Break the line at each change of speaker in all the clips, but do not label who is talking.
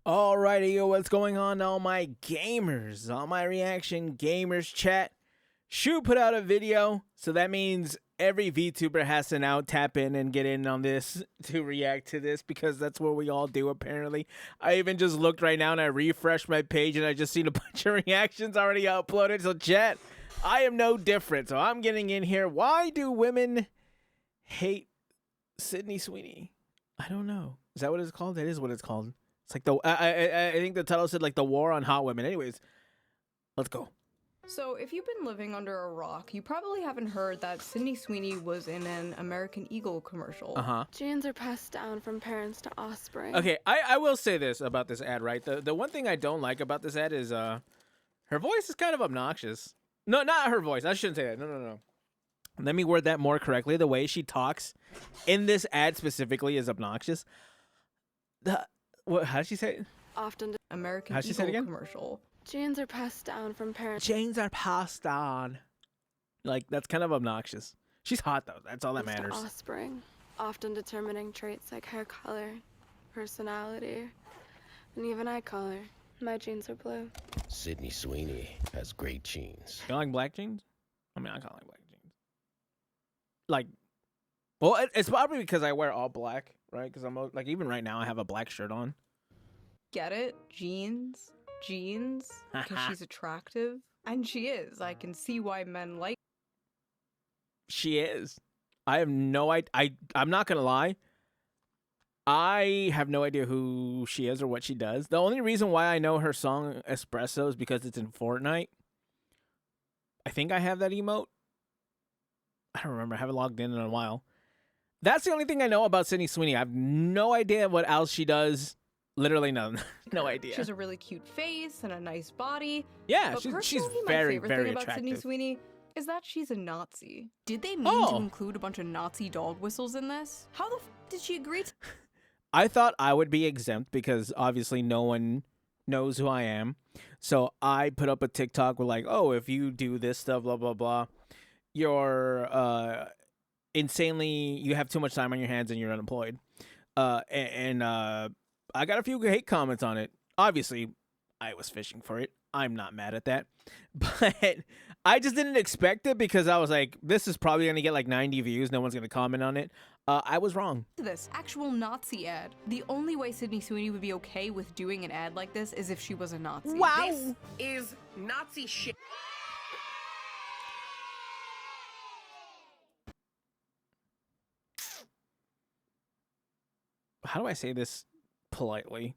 Alrighty, yo, what's going on, all my gamers, all my reaction gamers chat? Shoe put out a video, so that means every VTuber has to now tap in and get in on this to react to this, because that's what we all do, apparently. I even just looked right now and I refreshed my page and I just seen a bunch of reactions already uploaded, so chat, I am no different, so I'm getting in here. Why do women hate Sydney Sweeney? I don't know. Is that what it's called? That is what it's called. It's like I think the title said like the war on hot women. Anyways, let's go.
So if you've been living under a rock, you probably haven't heard that Sydney Sweeney was in an American Eagle commercial.
Genes are passed down from parents to offspring.
Okay, I will say this about this ad, right? The one thing I don't like about this ad is her voice is kind of obnoxious. No, not her voice. I shouldn't say that. No. Let me word that more correctly. The way she talks in this ad specifically is obnoxious. How did she say it?
Often
American
How'd she
Eagle
say it again?
commercial.
genes are passed down from parents
Chains are passed on. Like, that's kind of obnoxious. She's hot, though. That's all that
to
matters.
offspring, often determining traits like hair color, personality, and even eye color. My genes are blue.
Sydney Sweeney has great genes.
You like black jeans? I mean, I kind of like black jeans. Like, well, it's probably because I wear all black, right? Because I'm like, even right now, I have a black shirt on.
Get it? Jeans? Because she's attractive? And she is. I can see why men like.
She is. I have no idea. I'm not gonna lie. I have no idea who she is or what she does. The only reason why I know her song Espresso is because it's in Fortnite. I think I have that emote. I don't remember. I haven't logged in a while. That's the only thing I know about Sydney Sweeney. I have no idea what else she does. Literally none. No idea.
She has a really cute face and a nice body.
Yeah,
But
she's
personally,
very,
my favorite
very
thing about Sydney
attractive.
Sweeney is that she's a Nazi. Did they mean to
Oh.
include a bunch of Nazi dog whistles in this? How the did she agree to?
I thought I would be exempt because obviously no one knows who I am. So I put up a TikTok with like, oh, if you do this stuff, blah, blah, blah, you're insanely, you have too much time on your hands and you're unemployed. I got a few hate comments on it. Obviously, I was fishing for it. I'm not mad at that. But I just didn't expect it because I was like, this is probably going to get like 90 views. No one's going to comment on it. I was wrong.
This actual Nazi ad. The only way Sydney Sweeney would be okay with doing an ad like this is if she was a Nazi.
This is Nazi shit.
How do I say this politely?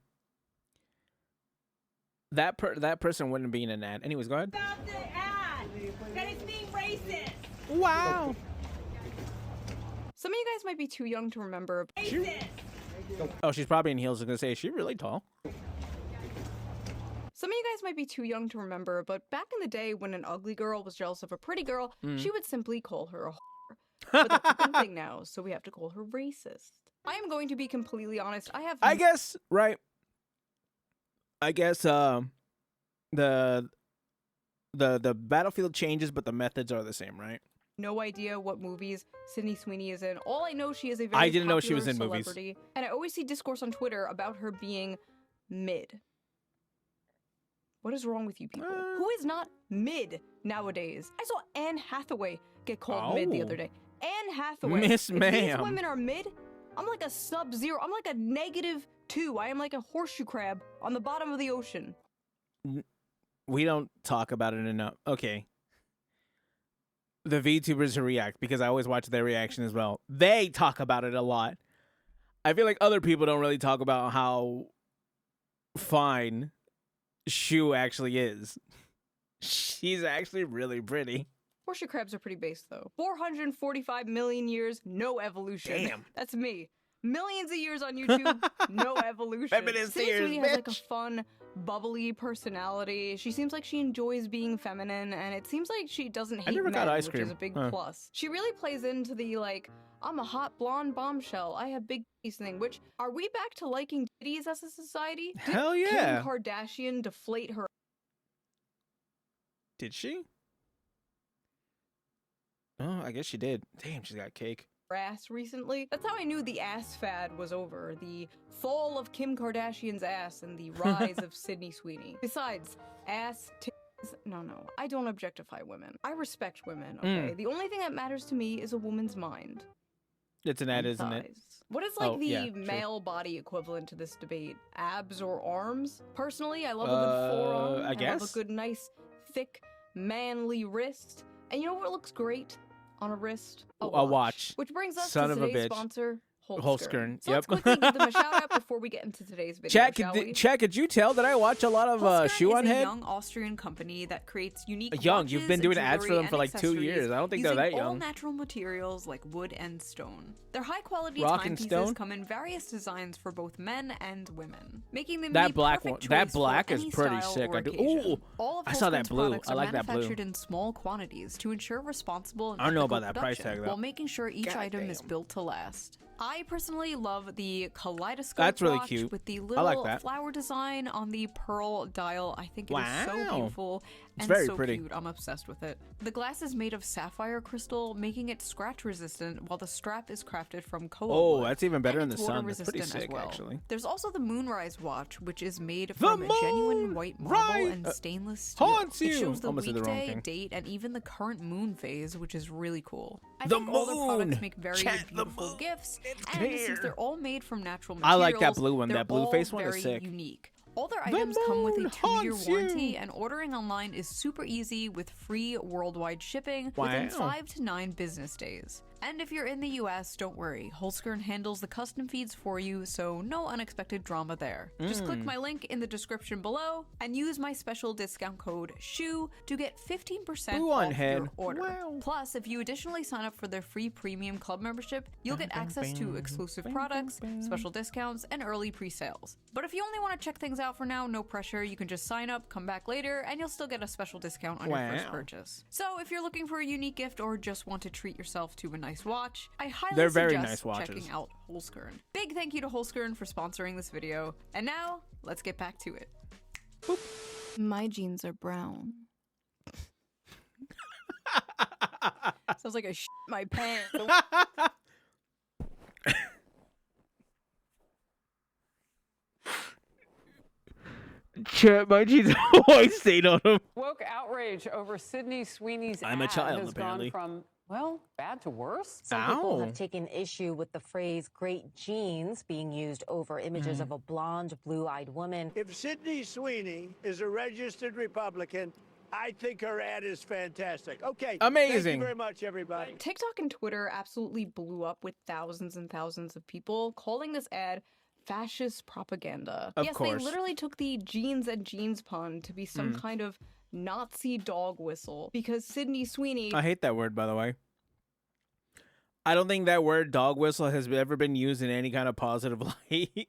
That person wouldn't be in an ad. Anyways, go ahead.
About the ad that is being racist.
Wow.
Some of you guys might be too young to remember.
Racist.
Oh, she's probably in heels. I was gonna say, is she really tall?
Some of you guys might be too young to remember, but back in the day when an ugly girl was jealous of a pretty girl, she would simply call her a whore. But that's a good thing now, so we have to call her racist. I am going to be completely honest.
I guess, right. I guess the battlefield changes, but the methods are the same, right?
no idea what movies Sydney Sweeney is in. All I know, she is a very
I didn't know she was in
popular
movies.
celebrity, and I always see discourse on Twitter about her being mid. What is wrong with you people? Who is not mid nowadays? I saw Anne Hathaway get called mid the other day. Anne Hathaway.
Miss
If these
ma'am.
women are mid, I'm like a sub-zero. I'm like a -2. I am like a horseshoe crab on the bottom of the ocean.
We don't talk about it enough. Okay. The VTubers who react, because I always watch their reaction as well. They talk about it a lot. I feel like other people don't really talk about how fine Shoe actually is. She's actually really pretty.
Horseshoe crabs are pretty base, though. 445 million years, no evolution.
Damn.
That's me. Millions of years on YouTube, no evolution.
Feminist
Sydney
ears,
Sweeney has like a
bitch.
fun, bubbly personality. She seems like she enjoys being feminine, and it seems like she doesn't hate
never got
men,
ice
which
cream.
is a big
Huh.
plus. She really plays into the, like, I'm a hot blonde bombshell, I have big titties thing, which, are we back to liking titties as a society? Did
Hell yeah.
Kim Kardashian deflate her
Did she? Oh, I guess she did. Damn, she's got cake.
ass recently. That's how I knew the ass fad was over. The fall of Kim Kardashian's ass and the rise of Sydney Sweeney. Besides, ass, no, I don't objectify women. I respect women, okay? The only thing that matters to me is a woman's mind.
It's an ad, isn't it?
What is like the male body equivalent to this debate? Abs or arms? Personally, I love a good forearm.
I guess.
love a good, nice, thick, manly wrist. And you know what looks great on a wrist? A watch. Which brings us
Son
to
of a
today's
bitch.
sponsor, Holzkern.
Holzkern,
So
yep.
let's quickly give them a shout out before we get into today's video, shall we?
Chat, could you tell that I watch a lot of Shoe0nHead?
Is a young Austrian company that creates unique
Young, you've been
watches,
doing ads for them
jewelry,
for like
and
2 years. I don't think they're
using
that
all
young.
natural materials like wood and stone. Their high-quality
Rock and
timepieces
stone?
come in various designs for both men and women, making them
That
the
black
perfect
one,
choice
that
for
black is
any
pretty
style
sick.
or
I do.
occasion.
Ooh,
All of
I saw that
Holzkern's
blue.
products
I
are
like that blue.
manufactured in small quantities to ensure responsible and
I don't know
ethical
about that price
production,
tag, though.
while making sure each
God
item is
damn.
built to last. I personally love the kaleidoscope
That's really
watch
cute.
with the
I
little
like that.
flower design on the pearl dial. I think it is so
Wow.
beautiful
It's
and
very
so
pretty.
cute. I'm obsessed with it. The glass is made of sapphire crystal, making it scratch resistant, while the strap is crafted from koa
Oh,
wood,
that's even better
and
in the
it's
sun. That's pretty
water-resistant
sick,
as well.
actually.
There's also the Moonrise watch, which is made
The
from genuine
moon
white marble and
rise-
stainless steel.
haunts
It
you.
shows the
Almost said the wrong
weekday,
thing.
date, and even the current moon phase, which is really cool. I
The
think all their products
moon.
make very
Chat, the
beautiful
moon.
gifts,
It's
and
here.
since they're all made from natural
I
materials,
like that blue one.
they're
That blue
all
face one is
very
sick.
unique. All their items come with a
moon
2-year
haunts
warranty,
you.
and ordering online is super easy with free worldwide shipping within
Wow.
5 to 9 business days. And if you're in the US, don't worry, Holzkern handles the custom feeds for you, so no unexpected drama there. Just click my link in the description below and use my special discount code SHOE to get 15% off your
Shoe0nHead.
order.
Wow.
Plus, if you additionally sign up for their free premium club membership, you'll get access to exclusive products, special discounts, and early pre-sales. But if you only want to check things out for now, no pressure, you can just sign up, come back later, and you'll still get a special discount on your first
Wow.
purchase. So if you're looking for a unique gift or just want to treat yourself to a nice watch, I highly
They're very
suggest
nice watches.
checking out Holzkern. Big thank you to Holzkern for sponsoring this video. And now, let's get back to it.
Boop.
My jeans are brown.
Sounds like I shit my pants.
Chat, my jeans always stayed on him.
Woke outrage over Sydney Sweeney's
I'm a
ad
child,
has
apparently.
gone from, well, bad to worse.
Some people
Ow.
have taken issue with the phrase great genes being used over images of a blonde, blue-eyed woman.
If Sydney Sweeney is a registered Republican, I think her ad is fantastic. Okay. Thank
Amazing.
you very much, everybody.
TikTok and Twitter absolutely blew up with thousands and thousands of people calling this ad fascist propaganda.
Of
yes,
course.
they literally took the jeans and jeans pun to be some kind of Nazi dog whistle because Sydney Sweeney
I hate that word, by the way. I don't think that word dog whistle has ever been used in any kind of positive light.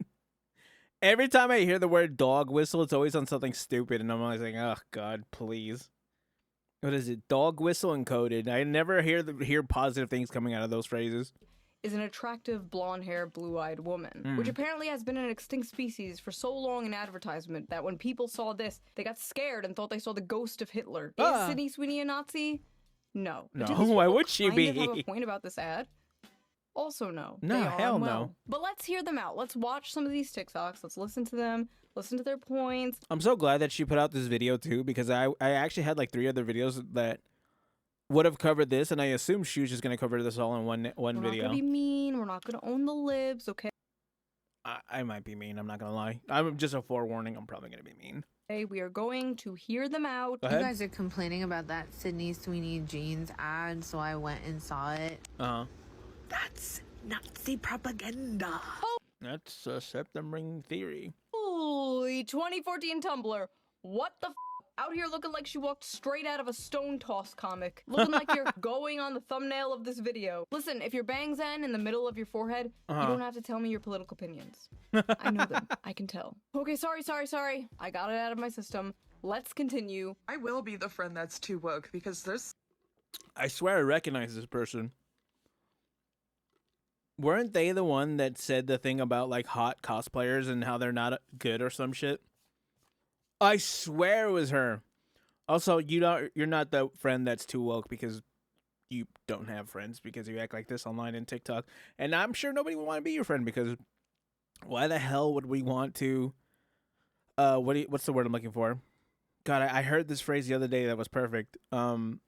Every time I hear the word dog whistle, it's always on something stupid, and I'm always like, oh, God, please. What is it? Dog whistle encoded. I never hear positive things coming out of those phrases.
is an attractive blonde-haired, blue-eyed woman, which apparently has been an extinct species for so long in advertisement that when people saw this, they got scared and thought they saw the ghost of Hitler. Is Sydney Sweeney a Nazi? No. But do
No,
these
why
people
would she
kind of have
be?
a point about this ad? Also no.
No,
They are
hell
unwell.
no.
But let's hear them out. Let's watch some of these TikToks. Let's listen to them. Listen to their points.
I'm so glad that she put out this video, too, because I actually had like 3 other videos that would have covered this, and I assume she was just going to cover this all in one
We're
video.
not gonna be mean. We're not gonna own the libs, okay?
I might be mean. I'm not going to lie. I'm just a forewarning. I'm probably going to be mean.
We are going to hear them out.
Go
You
ahead.
guys are complaining about that Sydney Sweeney jeans ad, so I went and saw it.
Uh-huh.
That's Nazi propaganda.
That's a septum ring theory.
Holy 2014 Tumblr. What the f? Out here looking like she walked straight out of a Stone Toss comic. Looking like you're going on the thumbnail of this video. Listen, if your bangs end in the middle of your forehead, you don't have to tell me your political opinions. I know them. I can tell. Okay, sorry. I got it out of my system. Let's continue.
I will be the friend that's too woke because there's
I swear I recognize this person. Weren't they the one that said the thing about like hot cosplayers and how they're not good or some shit? I swear it was her. Also, you're not the friend that's too woke because you don't have friends because you act like this online in TikTok. And I'm sure nobody would want to be your friend because why the hell would we want to what's the word I'm looking for? God, I heard this phrase the other day that was perfect. I'm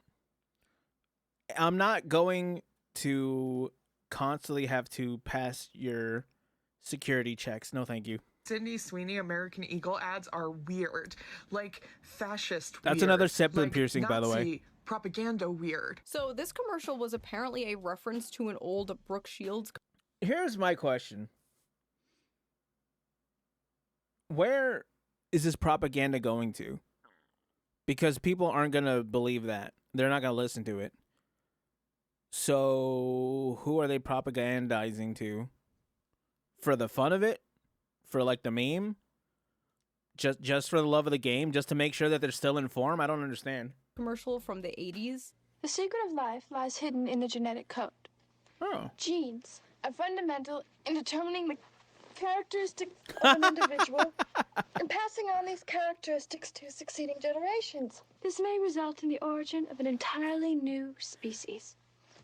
not going to constantly have to pass your security checks. No, thank you.
Sydney Sweeney American Eagle ads are weird. Like fascist
That's
weird.
another Zeppelin
Like
piercing, by the way.
Nazi propaganda weird.
So this commercial was apparently a reference to an old Brooke Shields.
Here's my question. Where is this propaganda going to? Because people aren't going to believe that. They're not going to listen to it. So who are they propagandizing to? For the fun of it? For like the meme? Just for the love of the game? Just to make sure that they're still informed? I don't understand.
Commercial from the 80s.
The secret of life lies hidden in the genetic code.
Oh.
Genes are fundamental in determining the characteristics of an individual and passing on these characteristics to succeeding generations. This may result in the origin of an entirely new species,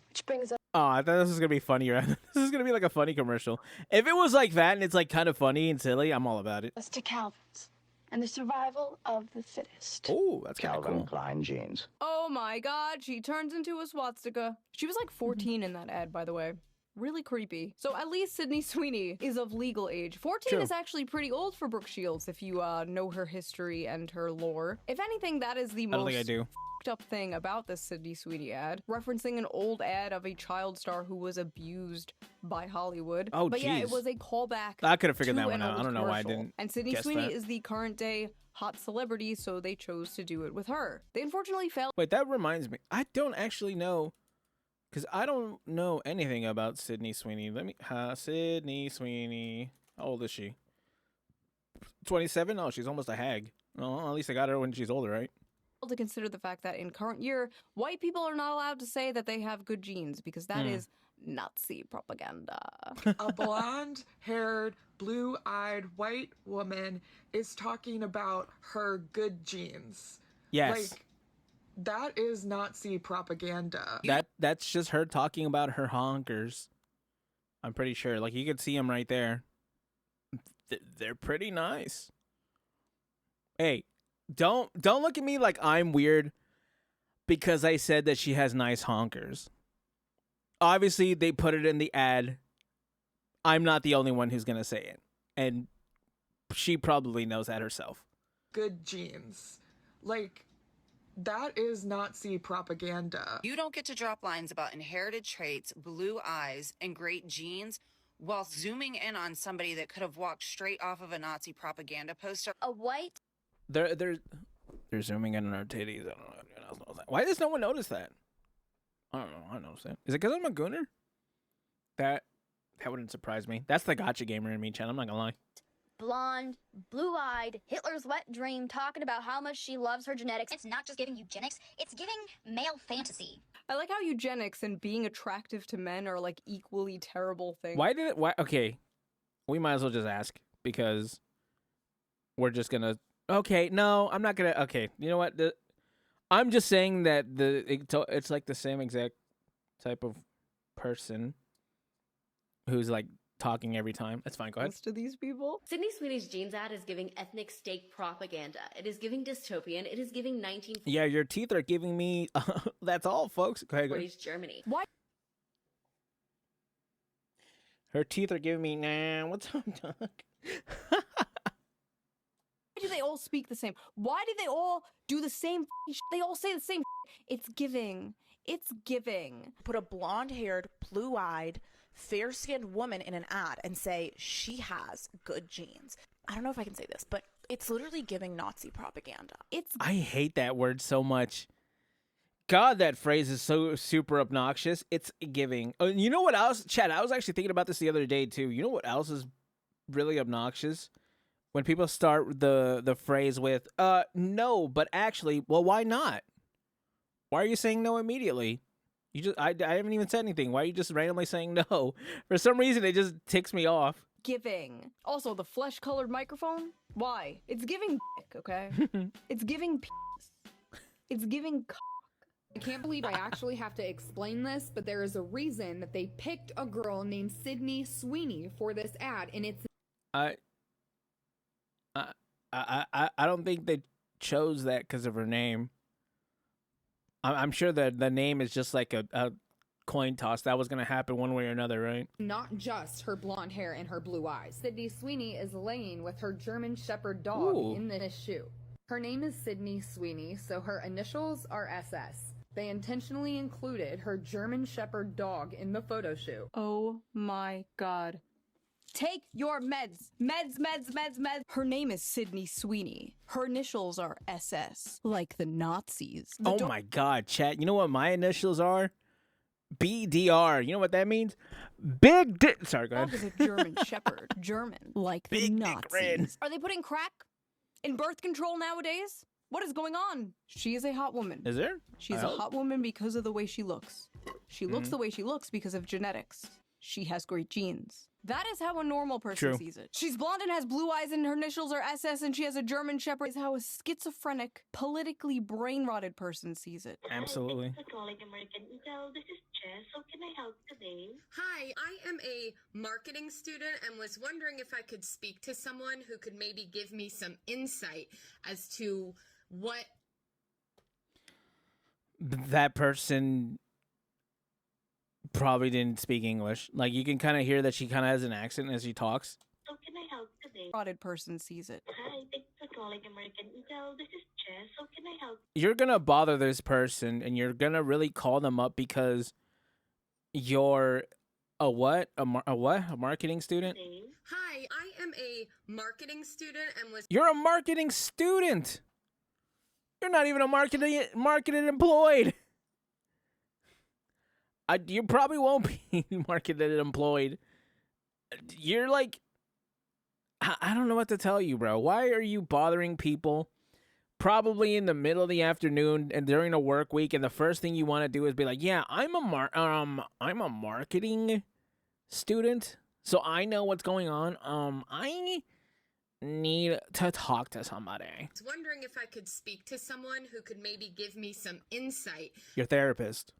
which brings us.
Oh, I thought this was going to be funnier. This is going to be like a funny commercial. If it was like that and it's like kind of funny and silly, I'm all about it.
Us to Calvin's and the survival of the fittest.
Oh, that's kind of
Calvin
cool.
Klein jeans.
Oh my god, she turns into a swastika. She was like 14 in that ad, by the way. Really creepy. So at least Sydney Sweeney is of legal age. 14
True.
is actually pretty old for Brooke Shields if you know her history and her lore. If anything, that is the
I don't
most
think I do.
f***ed up thing about this Sydney Sweeney ad, referencing an old ad of a child star who was abused by Hollywood.
Oh,
but yeah,
geez.
it was a callback.
I could have figured
to
that one
an
out. I
old
don't know why I
commercial.
didn't
And Sydney
guess
Sweeney
that.
is the current day hot celebrity, so they chose to do it with her. They unfortunately failed.
Wait, that reminds me. I don't actually know, because I don't know anything about Sydney Sweeney. Let me, Sydney Sweeney. How old is she? 27? Oh, she's almost a hag. Well, at least I got her when she's older, right?
To consider the fact that in current year, white people are not allowed to say that they have good genes because that is Nazi propaganda.
A blonde-haired, blue-eyed white woman is talking about her good genes.
Yes.
Like, that is Nazi propaganda.
That's just her talking about her honkers. I'm pretty sure. Like, you could see them right there. They're pretty nice. Hey, don't look at me like I'm weird because I said that she has nice honkers. Obviously, they put it in the ad. I'm not the only one who's going to say it. And she probably knows that herself.
Good genes. Like, that is Nazi propaganda.
You don't get to drop lines about inherited traits, blue eyes, and great genes while zooming in on somebody that could have walked straight off of a Nazi propaganda poster.
A white.
They're zooming in on her titties. I don't know if anyone else knows that. Why does no one notice that? I don't know. I noticed that. Is it because I'm a gooner? That wouldn't surprise me. That's the gotcha gamer in me, Chan. I'm not gonna lie.
Blonde, blue-eyed, Hitler's wet dream, talking about how much she loves her genetics. It's not just giving eugenics, it's giving male fantasy.
I like how eugenics and being attractive to men are like equally terrible things.
Why? Okay, we might as well just ask because we're just gonna. Okay, no, I'm not gonna. Okay, you know what? I'm just saying that it's like the same exact type of person who's like talking every time. That's fine. Go ahead.
To these people.
Sydney Sweeney's jeans ad is giving ethnic state propaganda. It is giving dystopian. It is giving 1940s
Yeah, your teeth are giving me. That's all, folks. Go ahead. Go ahead.
Germany.
Why?
Her teeth are giving me. Nah, what's up, Doc?
Why do they all speak the same? Why do they all do the same shit? They all say the same shit. It's giving. It's giving.
Put a blonde-haired, blue-eyed, fair-skinned woman in an ad and say she has good genes. I don't know if I can say this, but it's literally giving Nazi propaganda.
I hate that word so much. God, that phrase is so super obnoxious. It's giving. You know what else, Chad? I was actually thinking about this the other day too. You know what else is really obnoxious? When people start the phrase with no, but actually, well, why not? Why are you saying no immediately? I haven't even said anything. Why are you just randomly saying no? For some reason, it just ticks me off.
Giving. Also, the flesh-colored microphone. Why? It's giving dick, okay? It's giving penis. It's giving cock.
I can't believe I actually have to explain this, but there is a reason that they picked a girl named Sydney Sweeney for this ad, and it's
I don't think they chose that because of her name. I'm sure that the name is just like a coin toss. That was gonna happen one way or another, right?
not just her blonde hair and her blue eyes. Sydney Sweeney is laying with her German Shepherd dog in this shoe. Her name is Sydney Sweeney, so her initials are SS. They intentionally included her German Shepherd dog in the photo shoot.
Oh my god. Take your meds. Meds, meds, meds, meds. Her name is Sydney Sweeney. Her initials are SS, like the Nazis.
Oh my god, chat. You know what my initials are? BDR. You know what that means? Big dick. Sorry, go ahead.
Dog is a German Shepherd. German, like the Nazis. Are they putting crack in birth control nowadays? What is going on? She is a hot woman.
Is there?
She's a hot woman because of the way she looks. She looks the way she looks because of genetics. She has great genes. That is how a normal person sees it. She's blonde and has blue eyes and her initials are SS and she has a German Shepherd. Is how a schizophrenic, politically brain-rotted person sees it.
Absolutely.
Thanks for calling American Eagle. This is Jess. How can I help today?
Hi, I am a marketing student and was wondering if I could speak to someone who could maybe give me some insight as to what
that person probably didn't speak English. Like, you can kind of hear that she kind of has an accent as she talks.
How can I help today?
Rotted person sees it.
Hi, thanks for calling American Eagle. This is Jess. How can I help?
You're gonna bother this person and you're gonna really call them up because you're a what? A marketing student?
Hi, I am a marketing student and was
You're a marketing student. You're not even a marketing employed. You probably won't be marketed employed. You're like, I don't know what to tell you, bro. Why are you bothering people probably in the middle of the afternoon and during a work week, and the first thing you want to do is be like, yeah, I'm a marketing student, so I know what's going on. I need to talk to somebody.
I was wondering if I could speak to someone who could maybe give me some insight.
Your therapist.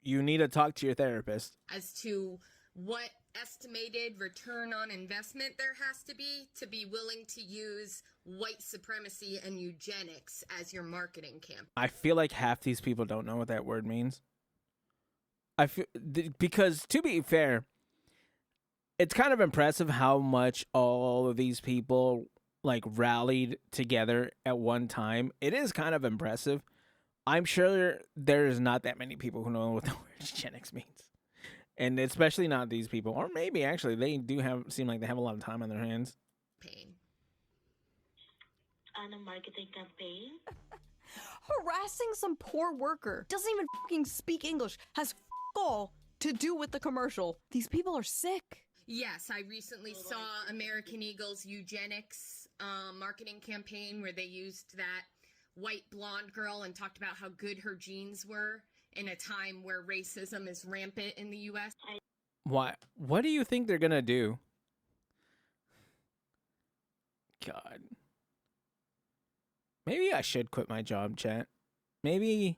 You need to talk to your therapist.
As to what estimated return on investment there has to be willing to use white supremacy and eugenics as your marketing campaign.
I feel like half these people don't know what that word means. Because to be fair, it's kind of impressive how much all of these people like rallied together at one time. It is kind of impressive. I'm sure there's not that many people who know what the word eugenics means. And especially not these people. Or maybe, actually, they do seem like they have a lot of time on their hands.
On a marketing campaign?
Harassing some poor worker. Doesn't even fucking speak English. Has all to do with the commercial. These people are sick.
Yes, I recently saw American Eagle's eugenics marketing campaign where they used that white blonde girl and talked about how good her genes were in a time where racism is rampant in the U.S.
What do you think they're gonna do? God. Maybe I should quit my job, chat. Maybe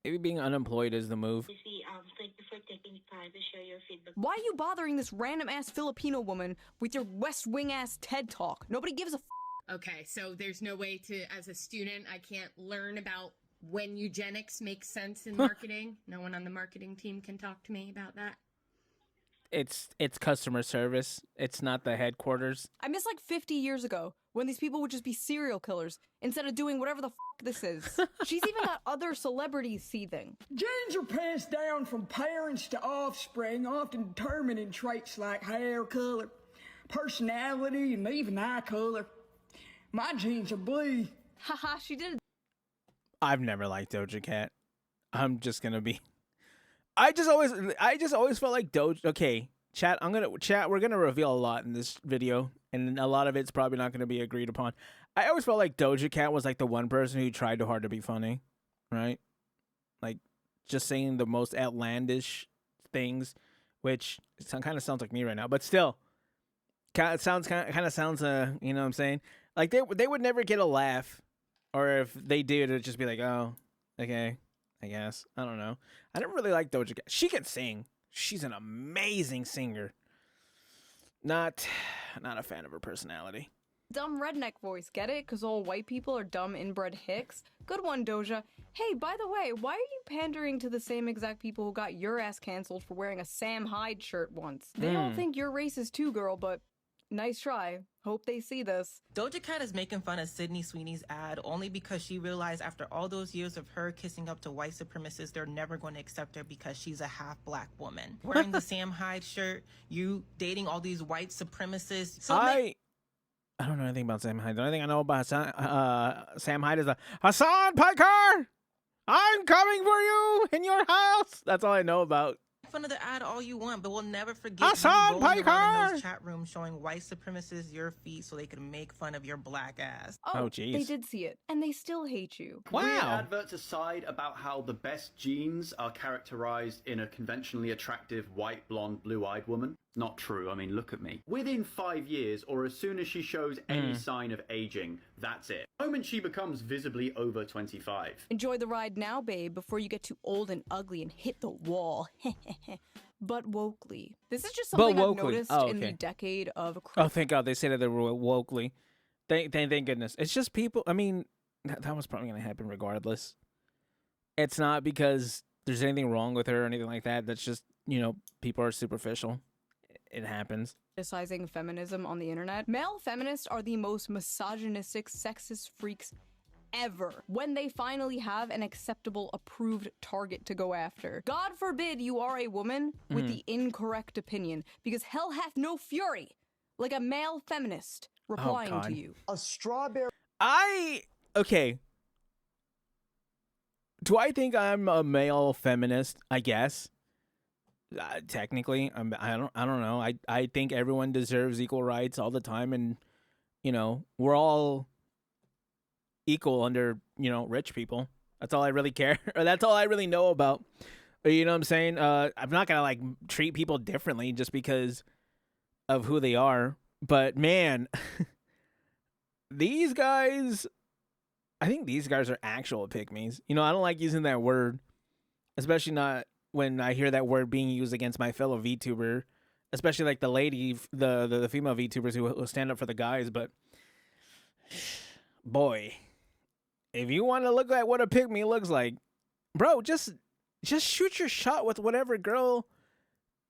being unemployed is the move.
Thank you for taking time to share your feedback.
Why are you bothering this random ass Filipino woman with your West Wing ass TED talk? Nobody gives a
Okay, so there's no way to, as a student, I can't learn about when eugenics makes sense in marketing? No one on the marketing team can talk to me about that?
It's customer service. It's not the headquarters.
I miss like 50 years ago when these people would just be serial killers instead of doing whatever the this is. She's even got other celebrities seething.
Genes are passed down from parents to offspring, often determining traits like hair color, personality, and even eye color. My genes are blue.
Haha, she did.
I've never liked Doja Cat. I'm just gonna be. I just always felt like Doja. Okay, chat. We're gonna reveal a lot in this video, and a lot of it's probably not gonna be agreed upon. I always felt like Doja Cat was like the one person who tried too hard to be funny, right? Like just saying the most outlandish things, which kind of sounds like me right now, but still, kind of sounds. You know what I'm saying? Like they would never get a laugh, or if they did, it'd just be like, oh, Okay, I guess. I don't know. I didn't really like Doja Cat. She can sing. She's an amazing singer. Not a fan of her personality.
Dumb redneck voice, get it? Because all white people are dumb inbred hicks? Good one, Doja. Hey, by the way, why are you pandering to the same exact people who got your ass canceled for wearing a Sam Hyde shirt once? They all think you're racist too, girl, but nice try. Hope they see this.
Doja Cat is making fun of Sydney Sweeney's ad only because she realized after all those years of her kissing up to white supremacists, they're never going to accept her because she's a half-black woman. Wearing the Sam Hyde shirt, you dating all these white supremacists. So
I don't know anything about Sam Hyde. The only thing I know about Sam Hyde is Hassan Piker! I'm coming for you in your house! That's all I know about.
Fun of the ad all you want, but we'll never forget
Hassan
you rolling around in
Piker!
those chat rooms showing white supremacists your feet so they can make fun of your black ass.
Oh, they did see it, and they still hate you.
Weird adverts aside about how the best genes are characterized in a conventionally attractive white, blonde, blue-eyed woman. Not true. I mean, look at me. Within 5 years, or as soon as she shows any sign of aging, that's it. The moment she becomes visibly over 25.
Enjoy the ride now, babe, before you get too old and ugly and hit the wall. But wokely. This is just something I've noticed in the decade of...
Oh, thank God they said that they were wokely. Thank goodness. It's just people... I mean, that was probably going to happen regardless. It's not because there's anything wrong with her or anything like that. That's just, you know, people are superficial. It happens.
Criticizing feminism on the internet. Male feminists are the most misogynistic, sexist freaks ever when they finally have an acceptable, approved target to go after. God forbid you are a woman with the incorrect opinion, because hell hath no fury like a male feminist replying to you.
A strawberry.
Okay. Do I think I'm a male feminist? I guess. Technically, I don't know. I think everyone deserves equal rights all the time, and you know, we're all equal under, you know, rich people. That's all I really care, or that's all I really know about. You know what I'm saying? I'm not gonna like treat people differently just because of who they are. But man, these guys, I think these guys are actual pick-me's. You know, I don't like using that word, especially not when I hear that word being used against my fellow VTuber, especially like the lady, the female VTubers who stand up for the guys. But boy, if you want to look at what a pick-me looks like, bro, just shoot your shot with whatever girl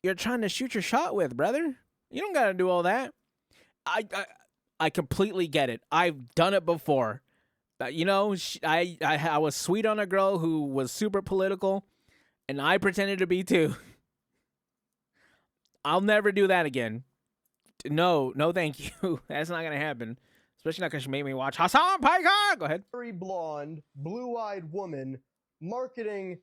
you're trying to shoot your shot with, brother. You don't gotta do all that. I completely get it. I've done it before. You know, I was sweet on a girl who was super political, and I pretended to be too. I'll never do that again. No, thank you. That's not gonna happen. Especially not because she made me watch Hassan Piker. Go ahead.
Very blonde, blue-eyed woman marketing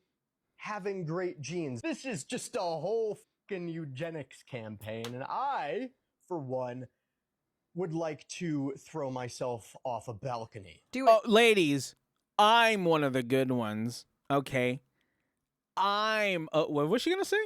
having great genes. This is just a whole fucking eugenics campaign, and I, for one, would like to throw myself off a balcony.
Do it.
Oh, ladies, I'm one of the good ones. Okay. What was she gonna say?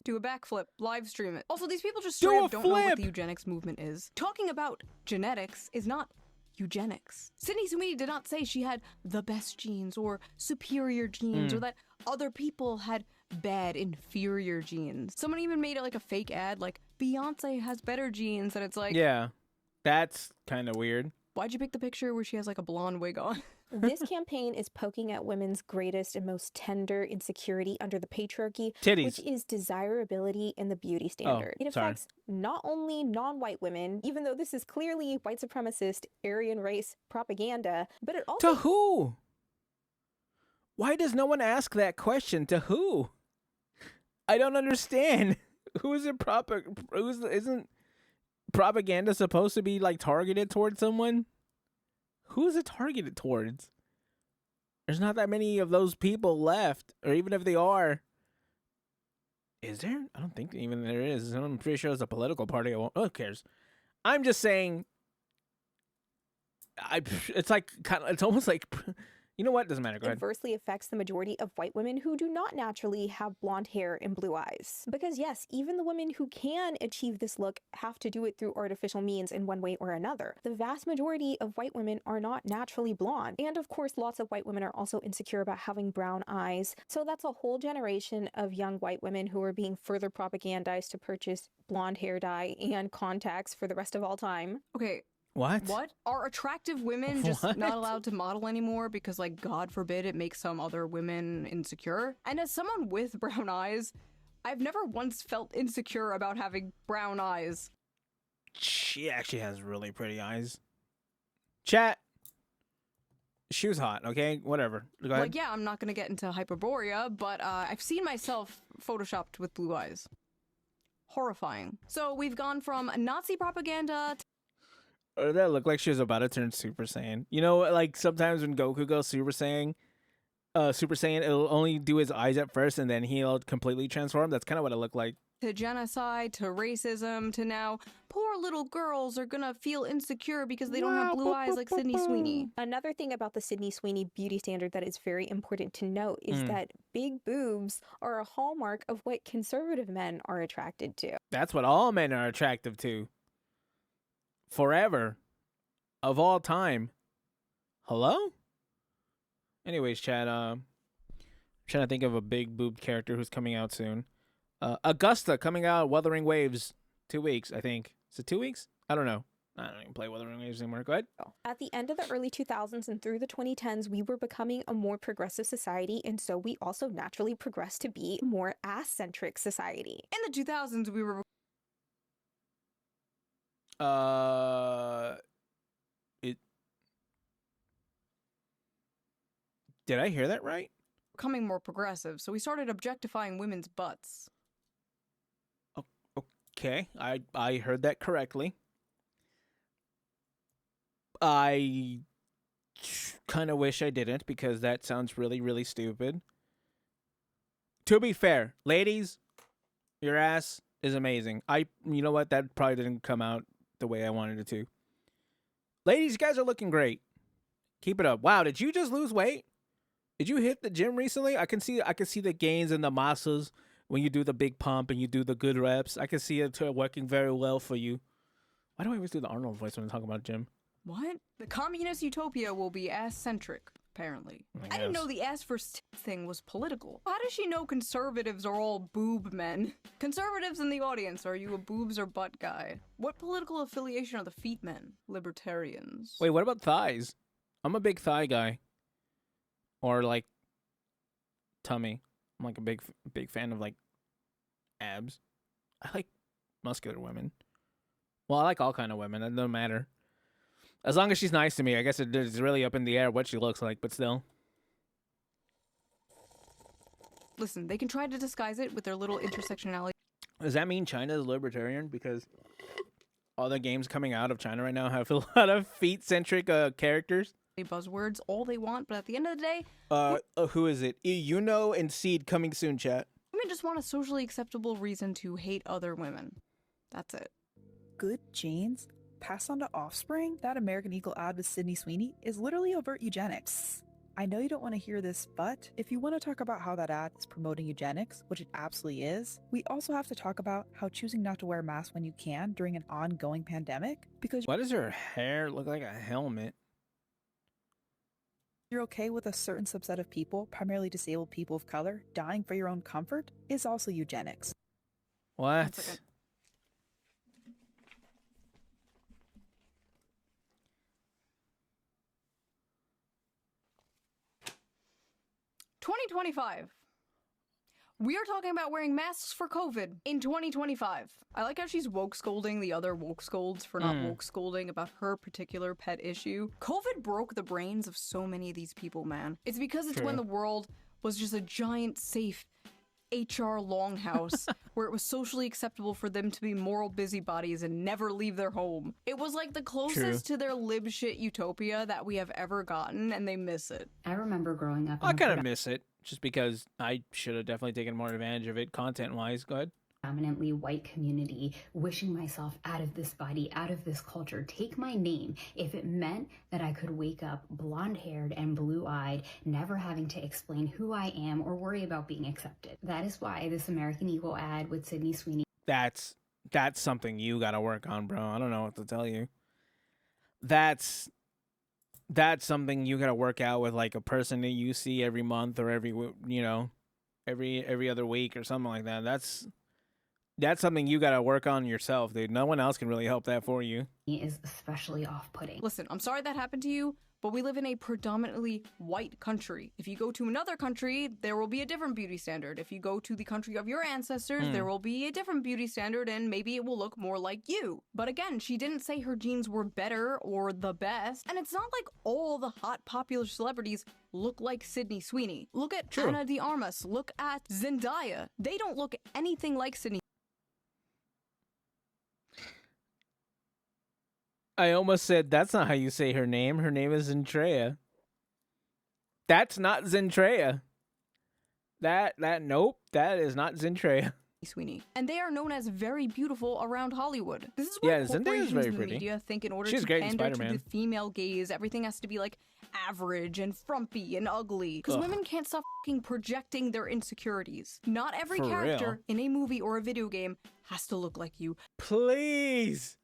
Do a backflip, live stream it. Also, these people just
Do
straight
a
up don't know what
flip.
the eugenics movement is. Talking about genetics is not eugenics. Sydney Sweeney did not say she had the best genes or superior genes or that other people had bad, inferior genes. Someone even made it like a fake ad, like Beyonce has better genes, and it's like,
Yeah, that's kind of weird.
why'd you pick the picture where she has like a blonde wig on?
This campaign is poking at women's greatest and most tender insecurity under the patriarchy,
Titties.
which is desirability and the beauty standard. It
sorry.
affects not only non-white women, even though this is clearly white supremacist, Aryan race propaganda, but it also...
To who? Why does no one ask that question? To who? I don't understand. Who is it isn't propaganda supposed to be like targeted towards someone? Who is it targeted towards? There's not that many of those people left, or even if they are. Is there? I don't think even there is. I'm pretty sure it's a political party. Who cares? I'm just saying. It's like it's almost like You know what? Doesn't matter. Go ahead.
adversely affects the majority of white women who do not naturally have blonde hair and blue eyes. Because yes, even the women who can achieve this look have to do it through artificial means in one way or another. The vast majority of white women are not naturally blonde. And of course, lots of white women are also insecure about having brown eyes. So that's a whole generation of young white women who are being further propagandized to purchase blonde hair dye and contacts for the rest of all time.
Okay.
What?
What? Are attractive women just
What?
not allowed to model anymore because, like, God forbid it makes some other women insecure? And as someone with brown eyes, I've never once felt insecure about having brown eyes.
She actually has really pretty eyes. Chat. She was hot, okay? Whatever. Go ahead.
Like, yeah, I'm not gonna get into Hyperborea, but I've seen myself photoshopped with blue eyes. Horrifying. So we've gone from Nazi propaganda to
That looked like she was about to turn Super Saiyan. You know, like sometimes when Goku goes Super Saiyan, it'll only do his eyes at first and then he'll completely transform. That's kind of what it looked like.
to genocide, to racism, to now poor little girls are gonna feel insecure because they don't have blue eyes like Sydney Sweeney.
Another thing about the Sydney Sweeney beauty standard that is very important to note is that big boobs are a hallmark of what conservative men are attracted to.
That's what all men are attractive to. Forever. Of all time. Hello? Anyways, chat, I'm trying to think of a big boobed character who's coming out soon. Augusta coming out, Wuthering Waves. 2 weeks, I think. Is it 2 weeks? I don't know. I don't even play Wuthering Waves anymore. Go ahead.
At the end of the early 2000s and through the 2010s, we were becoming a more progressive society, and so we also naturally progressed to be a more ass-centric society.
In the 2000s, we were
Did I hear that right?
becoming more progressive, so we started objectifying women's butts.
Okay, I heard that correctly. I kind of wish I didn't because that sounds really, really stupid. To be fair, ladies, your ass is amazing. You know what? That probably didn't come out the way I wanted it to. Ladies, you guys are looking great. Keep it up. Wow, did you just lose weight? Did you hit the gym recently? I can see the gains in the muscles when you do the big pump and you do the good reps. I can see it working very well for you. Why do I always do the Arnold voice when I talk about gym?
What? The communist utopia will be ass-centric, apparently. I didn't know the ass first thing was political. How does she know conservatives are all boob men? Conservatives in the audience, are you a boobs or butt guy? What political affiliation are the feet men? Libertarians.
Wait, what about thighs? I'm a big thigh guy. Or like tummy. I'm like a big fan of like abs. I like muscular women. Well, I like all kind of women. It doesn't matter. As long as she's nice to me. I guess it's really up in the air what she looks like, but still.
Listen, they can try to disguise it with their little intersectionality.
Does that mean China is libertarian? Because all the games coming out of China right now have a lot of feet-centric characters.
Buzzwords all they want, but at the end of the day,
who is it? Yuno and Seed coming soon, chat.
women just want a socially acceptable reason to hate other women. That's it.
Good genes passed on to offspring? That American Eagle ad with Sydney Sweeney is literally overt eugenics. I know you don't want to hear this, but if you want to talk about how that ad is promoting eugenics, which it absolutely is, we also have to talk about how choosing not to wear a mask when you can during an ongoing pandemic, because
why does her hair look like a helmet?
You're okay with a certain subset of people, primarily disabled people of color, dying for your own comfort, is also eugenics.
What?
2025. We are talking about wearing masks for COVID in 2025. I like how she's woke scolding the other woke scolds for not woke scolding about her particular pet issue. COVID broke the brains of so many of these people, man. It's because it's when the world was just a giant, safe HR longhouse where it was socially acceptable for them to be moral busybodies and never leave their home. It was like the closest to their lib shit utopia that we have ever gotten, and they miss it.
I remember growing up.
I kind of miss it, just because I should have definitely taken more advantage of it content-wise. Go ahead.
predominantly white community, wishing myself out of this body, out of this culture, take my name, if it meant that I could wake up blonde-haired and blue-eyed, never having to explain who I am or worry about being accepted. That is why this American Eagle ad with Sydney Sweeney.
That's something you gotta work on, bro. I don't know what to tell you. That's something you gotta work out with, like a person that you see every month or every other week or something like that. That's something you gotta work on yourself, dude. No one else can really help that for you.
Is especially off-putting.
Listen, I'm sorry that happened to you, but we live in a predominantly white country. If you go to another country, there will be a different beauty standard. If you go to the country of your ancestors, there will be a different beauty standard, and maybe it will look more like you. But again, she didn't say her jeans were better or the best, and it's not like all the hot popular celebrities look like Sydney Sweeney. Look at Ana de Armas, look at Zendaya. They don't look anything like Sydney.
I almost said that's not how you say her name. Her name is Zendaya. That's not Zendaya. Nope, that is not Zendaya.
Sweeney, and they are known as very beautiful around Hollywood. This is
Yeah,
why
Zendaya is
corporations
very
in the
pretty.
media think in order
She's
to
great in
pander to
Spider-Man.
the female gaze, everything has to be like average and frumpy and ugly. Because
Ugh.
women can't stop fucking projecting their insecurities. Not every
For
character in a movie or a video game has to look like you.
Please.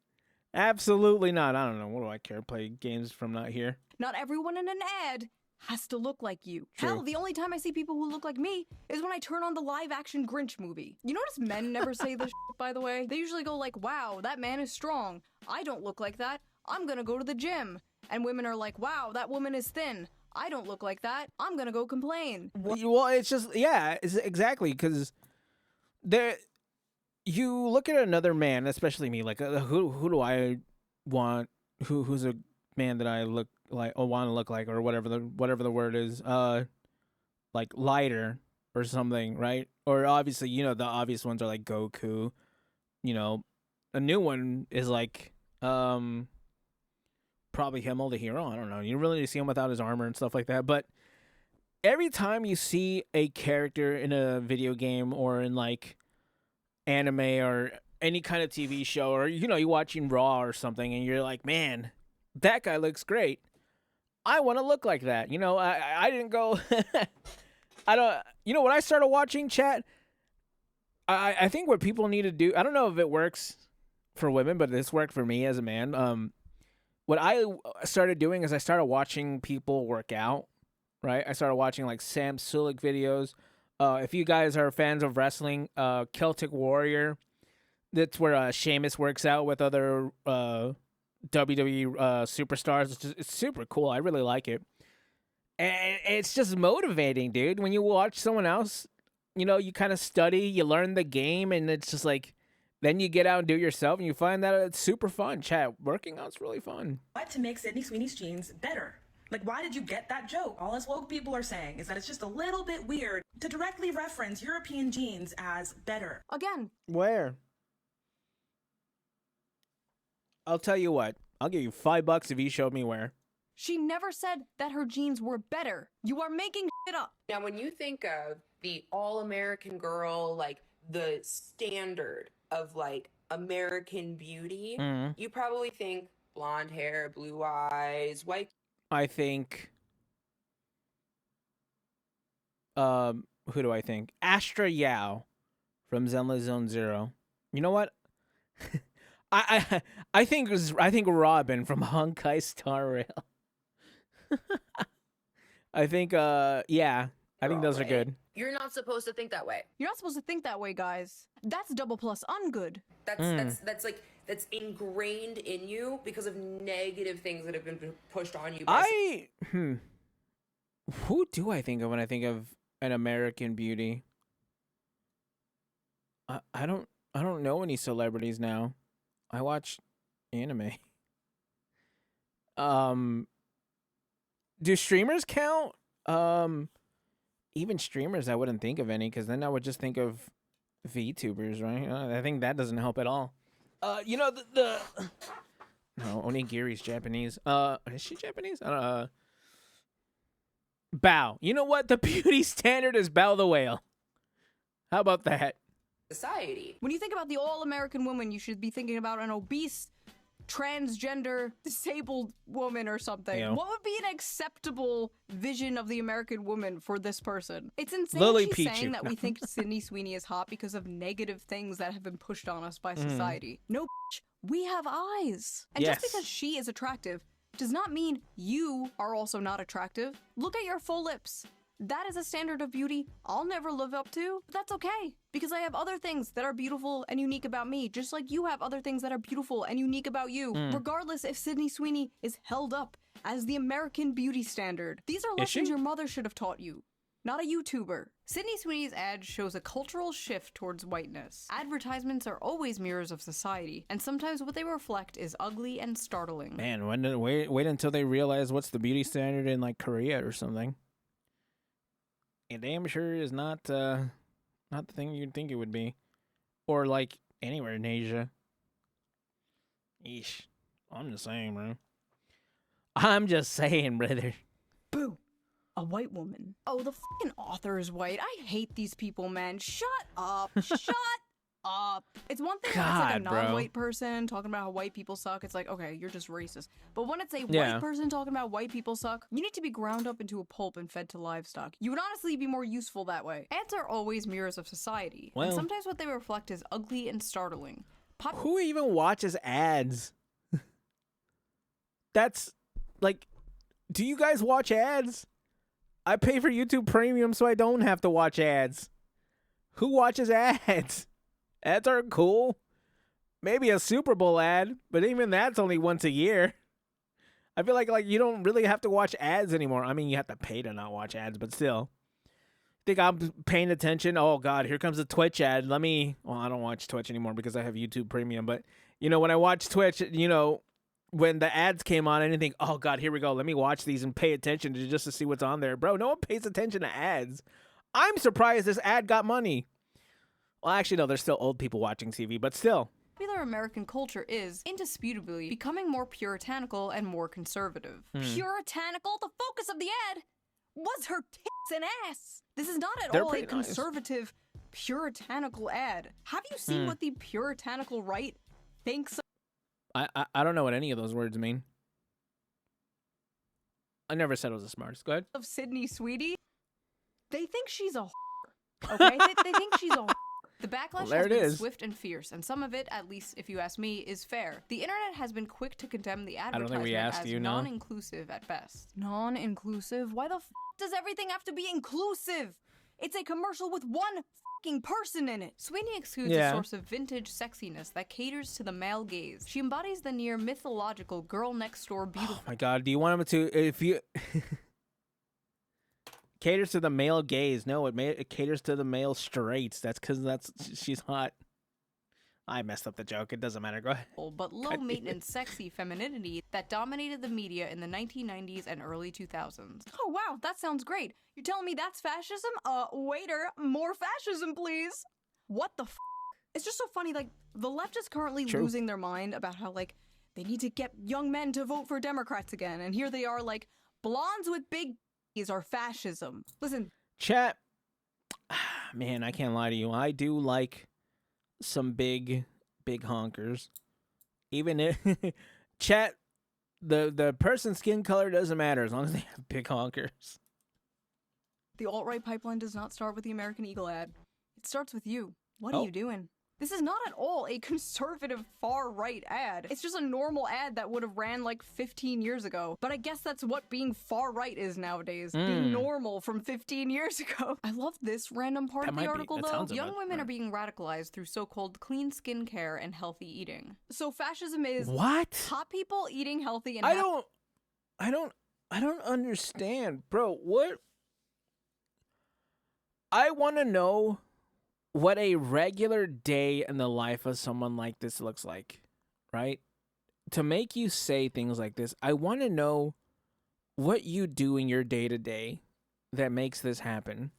Absolutely not. I don't know. What do I care? Play games from not here.
Not everyone in an ad has to look like you.
True.
Hell, the only time I see people who look like me is when I turn on the live-action Grinch movie. You notice men never say this shit, by the way? They usually go like, wow, that man is strong. I don't look like that. I'm gonna go to the gym. And women are like, wow, that woman is thin. I don't look like that. I'm gonna go complain.
Well, it's just, yeah, it's exactly, because you look at another man, especially me, like, who do I want, who's a man that I look like, or want to look like, or whatever the word is, like lighter or something, right? Or obviously, the obvious ones are like Goku, a new one is like, probably Himmel the hero. I don't know. You really see him without his armor and stuff like that. But every time you see a character in a video game or in like anime or any kind of TV show, or you're watching Raw or something, and you're like, man, that guy looks great. I want to look like that. I didn't go. I don't. When I started watching, chat, I think what people need to do. I don't know if it works for women, but this worked for me as a man. What I started doing is I started watching people work out, right? I started watching like Sam Sulek videos. If you guys are fans of wrestling, Celtic Warrior, that's where Sheamus works out with other WWE superstars. It's super cool. I really like it. And it's just motivating, dude. When you watch someone else, you kind of study, you learn the game, and it's just like, then you get out and do it yourself, and you find that it's super fun. Chat, working out's really fun.
What to make Sydney Sweeney's jeans better? Like, why did you get that joke? All us woke people are saying is that it's just a little bit weird to directly reference European jeans as better.
Again.
Where? I'll tell you what. I'll give you $5 if you showed me where.
She never said that her jeans were better. You are making shit up.
Now, when you think of the all-American girl, like the standard of like American beauty, you probably think blonde hair, blue eyes, white.
I think, who do I think? Astra Yao from Zenless Zone Zero. You know what? I think Robin from Honkai Star Rail. I think yeah. I think those are good.
You're not supposed to think that way.
You're not supposed to think that way, guys. That's double plus ungood.
That's ingrained in you because of negative things that have been pushed on you. By
Who do I think of when I think of an American beauty? I don't know any celebrities now. I watch anime. Do streamers count? Even streamers, I wouldn't think of any, because then I would just think of VTubers, right? I think that doesn't help at all. No, Onigiri's Japanese. Is she Japanese? Bao. You know what? The beauty standard is Bao the whale. How about that?
society.
When you think about the all-American woman, you should be thinking about an obese, transgender, disabled woman or something.
Yeah.
What would be an acceptable vision of the American woman for this person? It's insane
Lily
she's
Pichu.
saying that we
No.
think Sydney Sweeney is hot because of negative things that have been pushed on us by society. No, bitch, we have eyes. And just
Yes.
because she is attractive does not mean you are also not attractive. Look at your full lips. That is a standard of beauty I'll never live up to, but that's okay, because I have other things that are beautiful and unique about me, just like you have other things that are beautiful and unique about you, regardless if Sydney Sweeney is held up as the American beauty standard. These are
Is she?
lessons your mother should have taught you, not a YouTuber. Sydney Sweeney's ad shows a cultural shift towards whiteness. Advertisements are always mirrors of society, and sometimes what they reflect is ugly and startling.
Man, wait until they realize what's the beauty standard in like Korea or something. It damn sure is not the thing you'd think it would be, or like anywhere in Asia. Yeesh, I'm just saying, bro. I'm just saying, brother.
Boo! A white woman. Oh, the fucking author is white. I hate these people, man. Shut up. Shut up. It's one thing when it's like a
God, bro.
non-white person talking about how white people suck. It's like, okay, you're just racist. But when it's a
Yeah.
white person talking about white people suck, you need to be ground up into a pulp and fed to livestock. You would honestly be more useful that way. Ads are always mirrors of society.
Well-
and sometimes what they reflect is ugly and startling.
Who even watches ads? That's like, do you guys watch ads? I pay for YouTube Premium so I don't have to watch ads. Who watches ads? Ads are cool. Maybe a Super Bowl ad, but even that's only once a year. I feel like you don't really have to watch ads anymore. I mean, you have to pay to not watch ads, but still. Think I'm paying attention? Oh God, here comes a Twitch ad. Well, I don't watch Twitch anymore because I have YouTube Premium, but when I watch Twitch, when the ads came on, I didn't think, oh God, here we go. Let me watch these and pay attention just to see what's on there. Bro, no one pays attention to ads. I'm surprised this ad got money. Well, actually, no, there's still old people watching TV, but still.
Popular American culture is, indisputably, becoming more puritanical and more conservative. Puritanical? The focus of the ad was her tits and ass. This is not at
They're
all a
pretty nice.
conservative, puritanical ad. Have you seen what the puritanical right thinks
I don't know what any of those words mean. I never said I was the smartest. Go ahead.
of Sydney Sweeney? They think she's a whore, okay? they think she's a whore. The backlash
there
has
it
been
is.
swift and fierce, and some of it, at least if you ask me, is fair. The internet has been quick to condemn the
don't
advertisement
think we asked
as
you, no.
non-inclusive at best. Non-inclusive? Why the does everything have to be inclusive? It's a commercial with one fucking person in it. Sweeney exudes
Yeah.
a source of vintage sexiness that caters to the male gaze. She embodies the near mythological girl next door beautiful.
Oh my God, do you want him to, if you... caters to the male gaze. No, it caters to the male straights. That's because she's hot. I messed up the joke. It doesn't matter. Go ahead.
But low-maintenance sexy femininity that dominated the media in the 1990s and early 2000s. Oh wow, that sounds great. You're telling me that's fascism? Waiter, more fascism, please. What the f***? It's just so funny, like, the left is currently
True.
losing their mind about how, like, they need to get young men to vote for Democrats again, and here they are, like, blondes with big are fascism. Listen.
Chat. Man, I can't lie to you. I do like some big honkers. Even if chat, the person's skin color doesn't matter as long as they have big honkers.
The alt-right pipeline does not start with the American Eagle ad. It starts with you. What are you doing? This is not at all a conservative far-right ad. It's just a normal ad that would have ran like 15 years ago. But I guess that's what being far-right is nowadays. Being normal from 15 years ago. I love this random part of the article though. Young women are being radicalized through so-called clean skincare and healthy eating. So fascism is
what?
hot people eating healthy and
I don't understand, bro. What? I want to know what a regular day in the life of someone like this looks like, right? To make you say things like this, I want to know what you do in your day-to-day that makes this happen,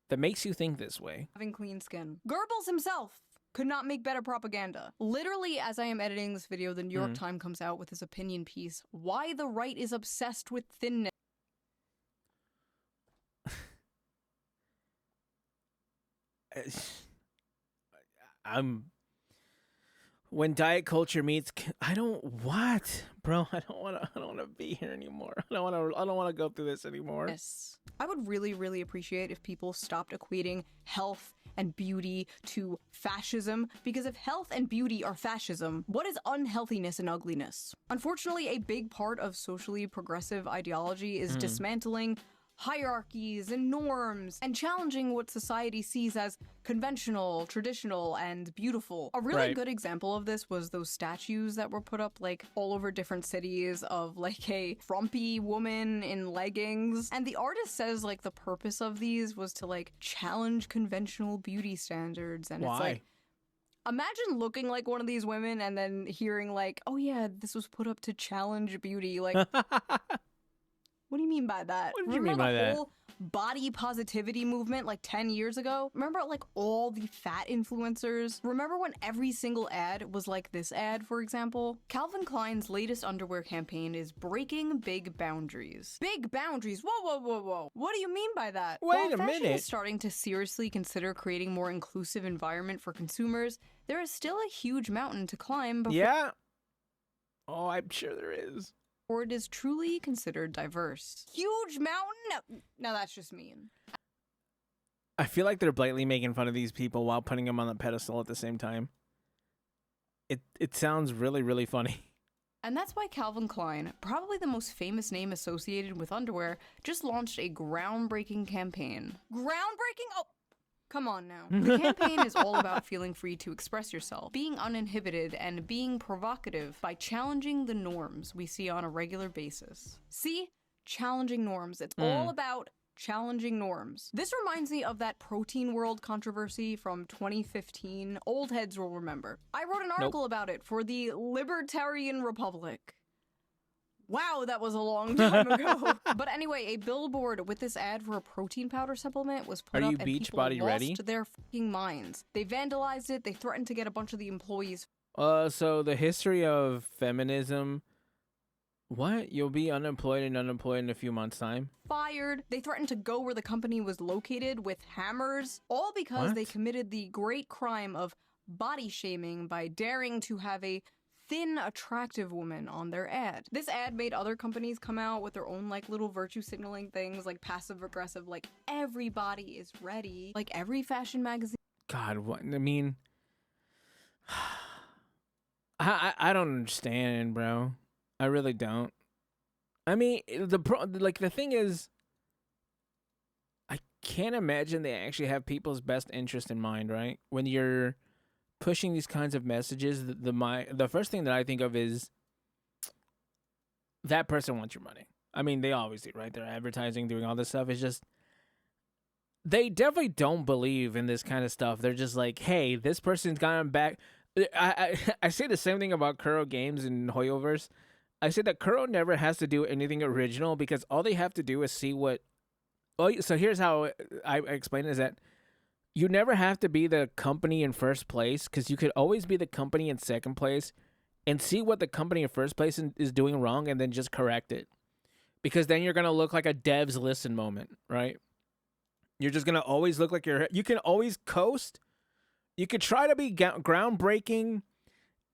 that makes you think this way.
Having clean skin. Goebbels himself could not make better propaganda. Literally, as I am editing this video, the New York Times comes out with his opinion piece, Why the Right is Obsessed with Thinness.
when diet culture meets, I don't what, bro. I don't want to be here anymore. I don't want to go through this anymore.
Yes. I would really, really appreciate if people stopped equating health and beauty to fascism, because if health and beauty are fascism, what is unhealthiness and ugliness? Unfortunately, a big part of socially progressive ideology is dismantling hierarchies and norms and challenging what society sees as conventional, traditional, and beautiful. A really good example of this was those statues that were put up like all over different cities of like a frumpy woman in leggings. And the artist says like the purpose of these was to like challenge conventional beauty standards. And it's like, imagine looking like one of these women and then hearing like, oh yeah, this was put up to challenge beauty. Like, what do you mean by that?
What do you mean by that?
The whole body positivity movement like 10 years ago? Remember like all the fat influencers? Remember when every single ad was like this ad, for example? Calvin Klein's latest underwear campaign is breaking big boundaries. Big boundaries? Whoa, whoa, whoa, whoa. What do you mean by that?
Wait a
fashion
minute.
is starting to seriously consider creating more inclusive environment for consumers, there is still a huge mountain to climb before
Yeah. Oh, I'm sure there is.
it is truly considered diverse. Huge mountain? No, that's just mean.
I feel like they're blatantly making fun of these people while putting them on the pedestal at the same time. It sounds really, really funny.
And that's why Calvin Klein, probably the most famous name associated with underwear, just launched a groundbreaking campaign. Groundbreaking? Oh, come on now. The campaign is all about feeling free to express yourself, being uninhibited, and being provocative by challenging the norms we see on a regular basis. See? Challenging norms. It's all about challenging norms. This reminds me of that protein world controversy from 2015. Old heads will remember. I wrote an article about it for the Libertarian Republic. Wow, that was a long time ago. But anyway, a billboard with this ad for a protein powder supplement was put up, and people lost their fucking minds. They vandalized it. They threatened to get a bunch of the employees.
So the history of feminism. What? You'll be unemployed in a few months' time?
Fired. They threatened to go where the company was located with hammers, all because they committed the great crime of body shaming by daring to have a thin, attractive woman on their ad. This ad made other companies come out with their own like little virtue signaling things, like passive aggressive, like everybody is ready, like every fashion magazine.
God, what? I mean, I don't understand, bro. I really don't. I mean, the thing is, I can't imagine they actually have people's best interest in mind, right? When you're pushing these kinds of messages, the first thing that I think of is that person wants your money. I mean, they always do, right? They're advertising, doing all this stuff. It's just, they definitely don't believe in this kind of stuff. They're just like, hey, this person's gotten back. I say the same thing about Kuro Games and Hoyoverse. I say that Kuro never has to do anything original because all they have to do is see what... Oh, so here's how I explain it, is that you never have to be the company in first place, because you could always be the company in second place and see what the company in first place is doing wrong and then just correct it. Because then you're going to look like a devs listen moment, right? You're just going to always look like you can always coast. You could try to be groundbreaking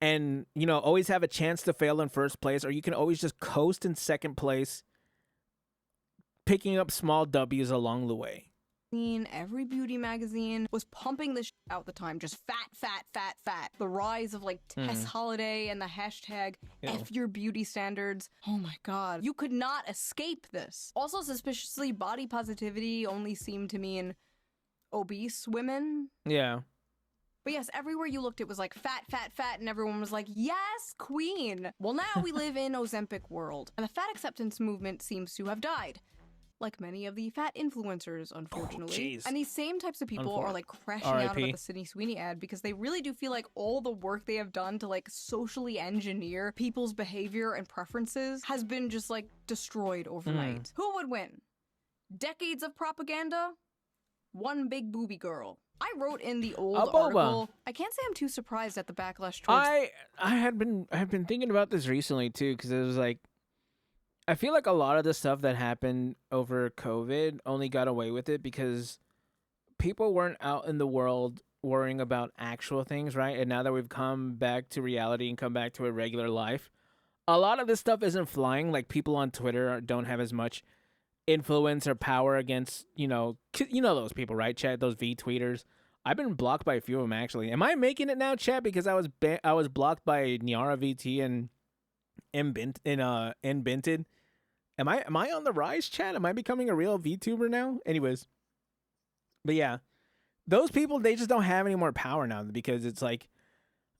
and, you know, always have a chance to fail in first place, or you can always just coast in second place, picking up small W's along the way.
Every beauty magazine was pumping this out at the time, just fat. The rise of like Tess Holiday and the hashtag F your beauty standards. Oh my god. You could not escape this. Also, suspiciously, body positivity only seemed to mean obese women.
Yeah.
But yes, everywhere you looked, it was like fat, and everyone was like, yes, queen. Well, now we live in Ozempic world, and the fat acceptance movement seems to have died. Like many of the fat influencers, unfortunately. And these same types of people are like crashing out about the Sydney Sweeney ad because they really do feel like all the work they have done to like socially engineer people's behavior and preferences has been just like destroyed overnight. Who would win? Decades of propaganda? One big booby girl. I wrote in the old article. I can't say I'm too surprised at the backlash towards...
I had been thinking about this recently too, because it was like, I feel like a lot of the stuff that happened over COVID only got away with it because people weren't out in the world worrying about actual things, right? And now that we've come back to reality and come back to a regular life, a lot of this stuff isn't flying. Like, people on Twitter don't have as much influence or power against, those people, right, Chat? Those V-tweeters. I've been blocked by a few of them, actually. Am I making it now, Chat? Because I was blocked by Niara VT and Binted. Am I on the rise, Chat? Am I becoming a real VTuber now? Anyways. But yeah. Those people, they just don't have any more power now, because it's like,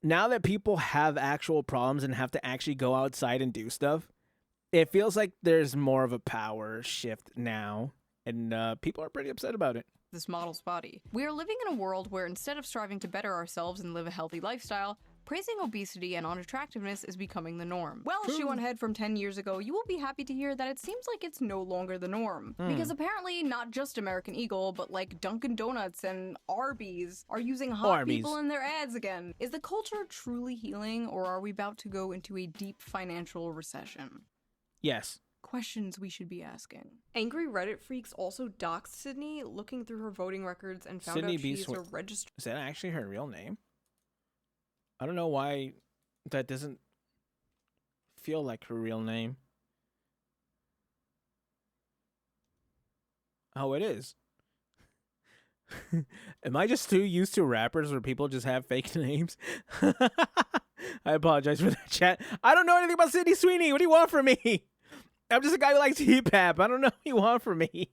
now that people have actual problems and have to actually go outside and do stuff, it feels like there's more of a power shift now, and people are pretty upset about it.
This model's body. We are living in a world where instead of striving to better ourselves and live a healthy lifestyle, praising obesity and unattractiveness is becoming the norm. Well, Shoe0nHead from 10 years ago, you will be happy to hear that it seems like it's no longer the norm. Because apparently not just American Eagle, but like Dunkin' Donuts and Arby's are using hot people in their ads again. Is the culture truly healing, or are we about to go into a deep financial recession?
Yes.
Questions we should be asking. Angry Reddit freaks also doxed Sydney, looking through her voting records and found out she's a registered...
Is that actually her real name? I don't know why that doesn't feel like her real name. Oh, it is. Am I just too used to rappers where people just have fake names? I apologize for that, Chat. I don't know anything about Sydney Sweeney. What do you want from me? I'm just a guy who likes hip hop. I don't know what you want from me.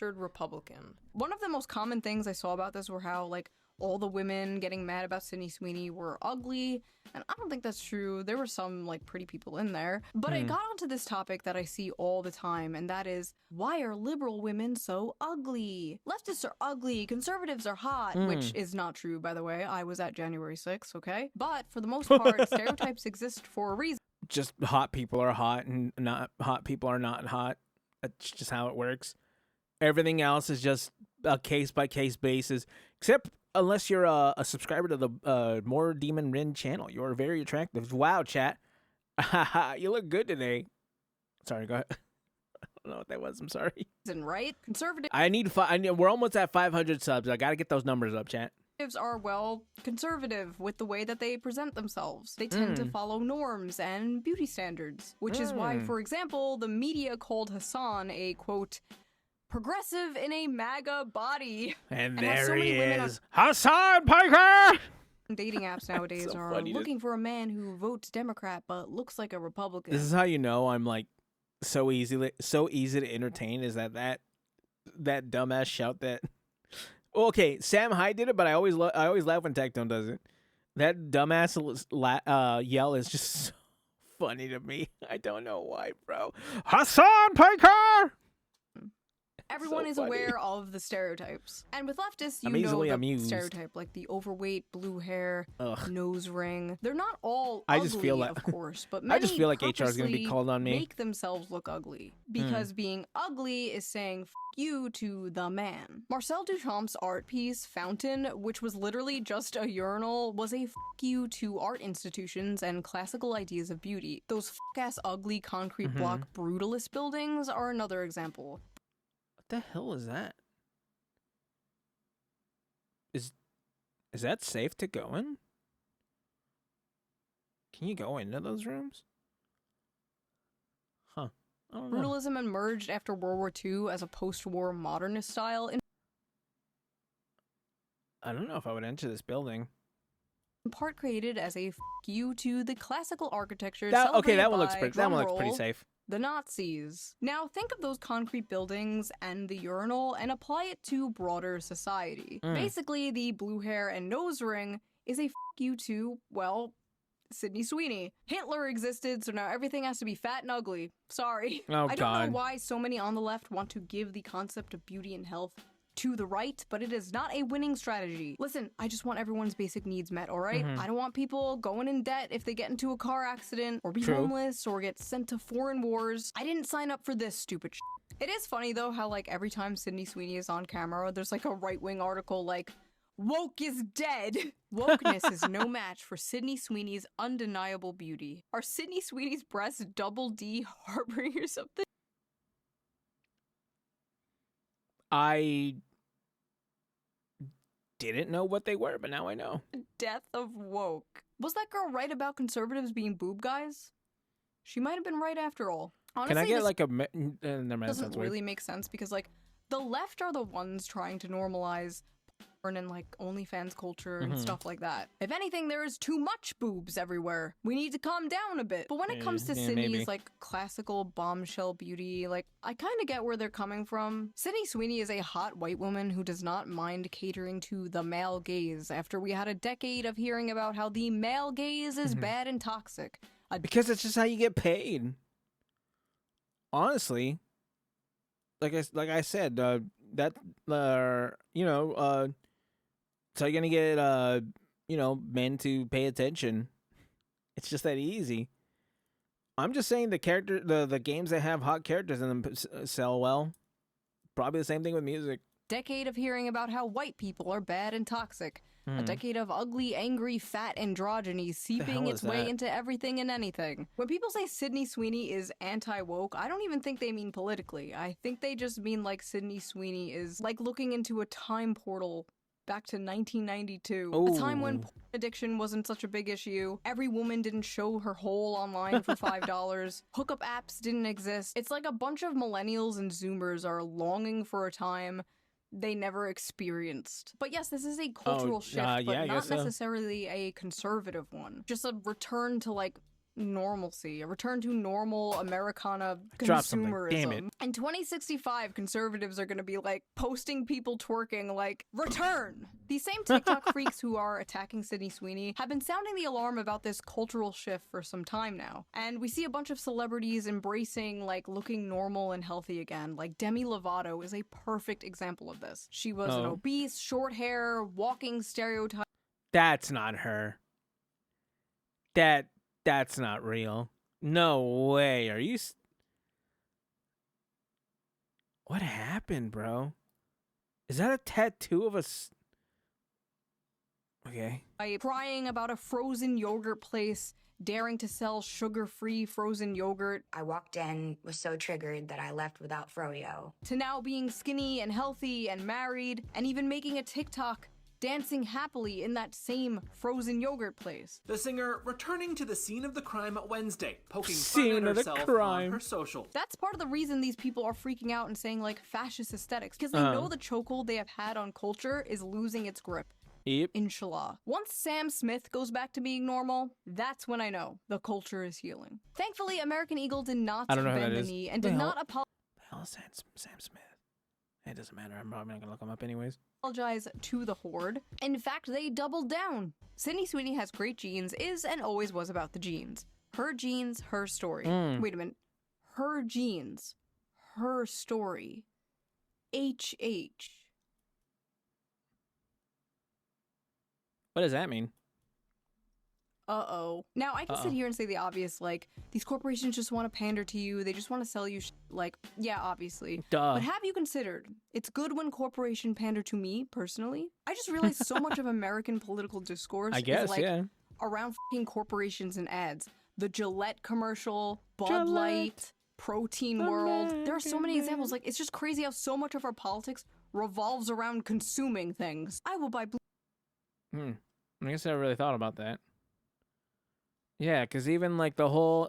Republican. One of the most common things I saw about this were how, like, all the women getting mad about Sydney Sweeney were ugly, and I don't think that's true. There were some, like, pretty people in there. But I got onto this topic that I see all the time, and that is, why are liberal women so ugly? Leftists are ugly, conservatives are hot, which is not true, by the way. I was at January 6th, okay? But for the most part, stereotypes exist for a reason.
Just hot people are hot and not hot people are not hot. That's just how it works. Everything else is just a case-by-case basis, except unless you're a subscriber to the More Demon Rin channel. You're very attractive. Wow, Chat. You look good today. Sorry, go ahead. I don't know what that was. I'm sorry.
Right? Conservative.
We're almost at 500 subs. I gotta get those numbers up, Chat.
Are, well, conservative with the way that they present themselves. They tend to follow norms and beauty standards, which is why, for example, the media called Hassan a, quote, progressive in a MAGA body.
And there he is. Hassan Piker!
Dating apps nowadays
so
are looking for a man who votes Democrat but looks like a Republican.
This is how you know I'm like so easy to entertain, is that dumbass shout that... Okay, Sam Hyde did it, but I always laugh when Tectone does it. That dumbass yell is just so funny to me. I don't know why, bro. Hassan Piker!
Everyone is aware of the stereotypes. And with leftists, you
I'm easily
know the
amused.
stereotype, like the overweight, blue hair, nose ring. They're not all
I
ugly,
just feel like,
of course, but many
I just feel like HR is going to be called on me.
Make themselves look ugly. Because being ugly is saying f you to the man. Marcel Duchamp's art piece, Fountain, which was literally just a urinal, was a f you to art institutions and classical ideas of beauty. Those f-ass ugly concrete block brutalist buildings are another example.
What the hell is that? Is that safe to go in? Can you go into those rooms? Huh. I don't know.
Brutalism emerged after World War II as a post-war modernist style.
I don't know if I would enter this building.
In part created as a f you to the classical architecture.
That one looks pretty safe.
The Nazis. Now think of those concrete buildings and the urinal and apply it to broader society. Basically, the blue hair and nose ring is a f you to, well, Sydney Sweeney. Hitler existed, so now everything has to be fat and ugly. Sorry.
Oh,
I don't know why so many on the left want to give the concept of beauty and health to the right, but it is not a winning strategy. Listen, I just want everyone's basic needs met, alright? I don't want people going in debt if they get into a car accident, or be homeless, or get sent to foreign wars. I didn't sign up for this stupid shit. It is funny, though, how, like, every time Sydney Sweeney is on camera, there's, like, a right-wing article like, woke is dead. Wokeness is no match for Sydney Sweeney's undeniable beauty. Are Sydney Sweeney's breasts double D harboring or something?
I didn't know what they were, but now I know.
Death of woke. Was that girl right about conservatives being boob guys? She might have been right after all. Honestly,
Can I get
this
like a... never mind,
doesn't
sounds weird.
really make sense because like the left are the ones trying to normalize porn and like OnlyFans culture and stuff like that. If anything, there is too much boobs everywhere. We need to calm down a bit. But when it comes to Sydney's
maybe.
like classical bombshell beauty, like I kind of get where they're coming from. Sydney Sweeney is a hot white woman who does not mind catering to the male gaze after we had a decade of hearing about how the male gaze is bad and toxic.
Because it's just how you get paid. Honestly, like I said, that you know, so you're gonna get you know, men to pay attention. It's just that easy. I'm just saying the games that have hot characters in them sell well. Probably the same thing with music.
Decade of hearing about how white people are bad and toxic. A decade of ugly, angry, fat androgyny seeping its way into everything and anything. When people say Sydney Sweeney is anti-woke, I don't even think they mean politically. I think they just mean like Sydney Sweeney is like looking into a time portal back to 1992. A time when porn addiction wasn't such a big issue. Every woman didn't show her hole online for $5. Hookup apps didn't exist. It's like a bunch of millennials and zoomers are longing for a time they never experienced. But yes, this is a cultural shift, but not necessarily a conservative one. Just a return to like normalcy, a return to normal Americana consumerism.
Damn it.
In 2065, conservatives are going to be like posting people twerking like, return! These same TikTok freaks who are attacking Sydney Sweeney have been sounding the alarm about this cultural shift for some time now. And we see a bunch of celebrities embracing like looking normal and healthy again. Like Demi Lovato is a perfect example of this. She was an obese, short hair, walking stereotype.
That's not her. That's not real. No way. Are you... What happened, bro? Is that a tattoo of a... Okay.
Crying about a frozen yogurt place daring to sell sugar-free frozen yogurt.
I walked in, was so triggered that I left without froyo.
To now being skinny and healthy and married, and even making a TikTok dancing happily in that same frozen yogurt place.
The singer returning to the scene of the crime Wednesday, poking fun at herself on her social.
That's part of the reason these people are freaking out and saying like fascist aesthetics, because they know the chokehold they have had on culture is losing its grip.
Yep.
Inshallah. Once Sam Smith goes back to being normal, that's when I know the culture is healing. Thankfully, American Eagle did not bend the knee and did not apologize.
The hell is Sam Smith? It doesn't matter. I'm probably not gonna look him up anyways.
Apologize to the horde. In fact, they doubled down. Sydney Sweeney has great genes, is and always was about the genes. Her genes, her story. Wait a minute. Her genes, her story. HH.
What does that mean?
Uh-oh. Now, I can sit here and say the obvious, like, these corporations just want to pander to you, they just want to sell you like, yeah, obviously.
Duh.
But have you considered, it's good when corporation pander to me, personally? I just realized so much of American political discourse is, like, around f***ing corporations and ads. The Gillette commercial, Bud Light, Protein World. There are so many examples. Like, it's just crazy how so much of our politics revolves around consuming things. I will buy blue.
I guess I never really thought about that. Yeah, because even like the whole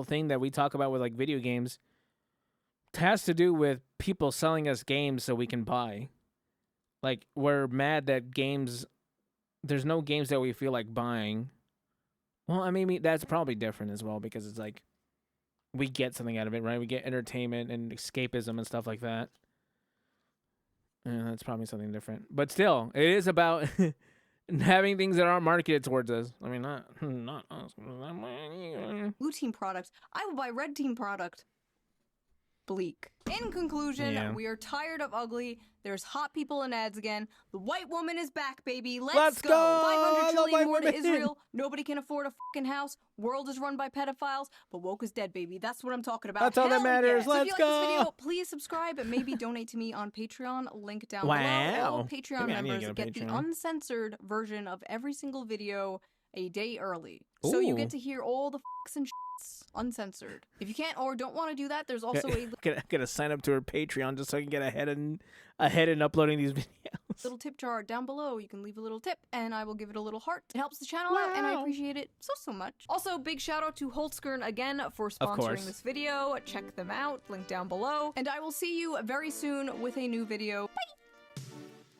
thing that we talk about with like video games has to do with people selling us games so we can buy. Like, we're mad that there's no games that we feel like buying. Well, I mean, that's probably different as well because it's like we get something out of it, right? We get entertainment and escapism and stuff like that. Yeah, that's probably something different. But still, it is about having things that aren't marketed towards us. I mean, not us.
Blue team product. I will buy red team product. Bleak. In conclusion, we are tired of ugly. There's hot people in ads again. The white woman is back, baby. Let's go. 500 trillion more to Israel. Nobody can afford a fucking house. World is run by pedophiles, but woke is dead, baby. That's what I'm talking about.
That's all that matters.
So
Let's
if you like this video, please subscribe and maybe donate to me on Patreon. Link down below. All Patreon members get the uncensored version of every single video a day early. So you get to hear all the fucks and shits uncensored. If you can't or don't want to do that, there's also
Gotta sign up to her Patreon just so I can get ahead in uploading these videos.
little tip jar down below. You can leave a little tip and I will give it a little heart. It helps the channel out and I appreciate it so much. Also, big shout out to Holzkern again for sponsoring this video. Check them out, link down below. And I will see you very soon with a new video. Bye!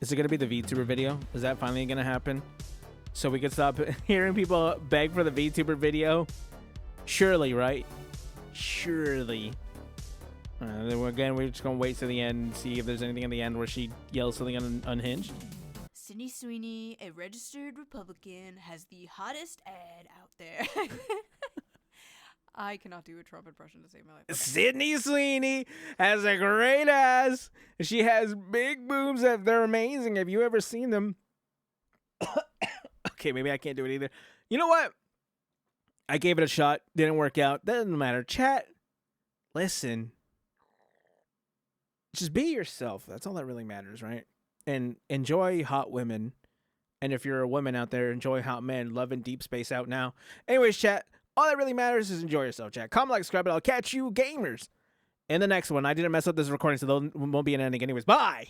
Is it gonna be the VTuber video? Is that finally gonna happen? So we can stop hearing people beg for the VTuber video? Surely, right? Surely. Then again, we're just gonna wait to the end and see if there's anything in the end where she yells something unhinged.
Sydney Sweeney, a registered Republican, has the hottest ad out there.
I cannot do a Trump impression to save my life.
Sydney Sweeney has a great ass. She has big boobs that they're amazing. Have you ever seen them? Okay, maybe I can't do it either. You know what? I gave it a shot. Didn't work out. Doesn't matter. Chat. Listen. Just be yourself. That's all that really matters, right? And enjoy hot women. And if you're a woman out there, enjoy hot men. Loving Deep Space out now. Anyways, chat. All that really matters is enjoy yourself, chat. Comment, like, subscribe, and I'll catch you gamers in the next one. I didn't mess up this recording, so there won't be an ending anyways. Bye!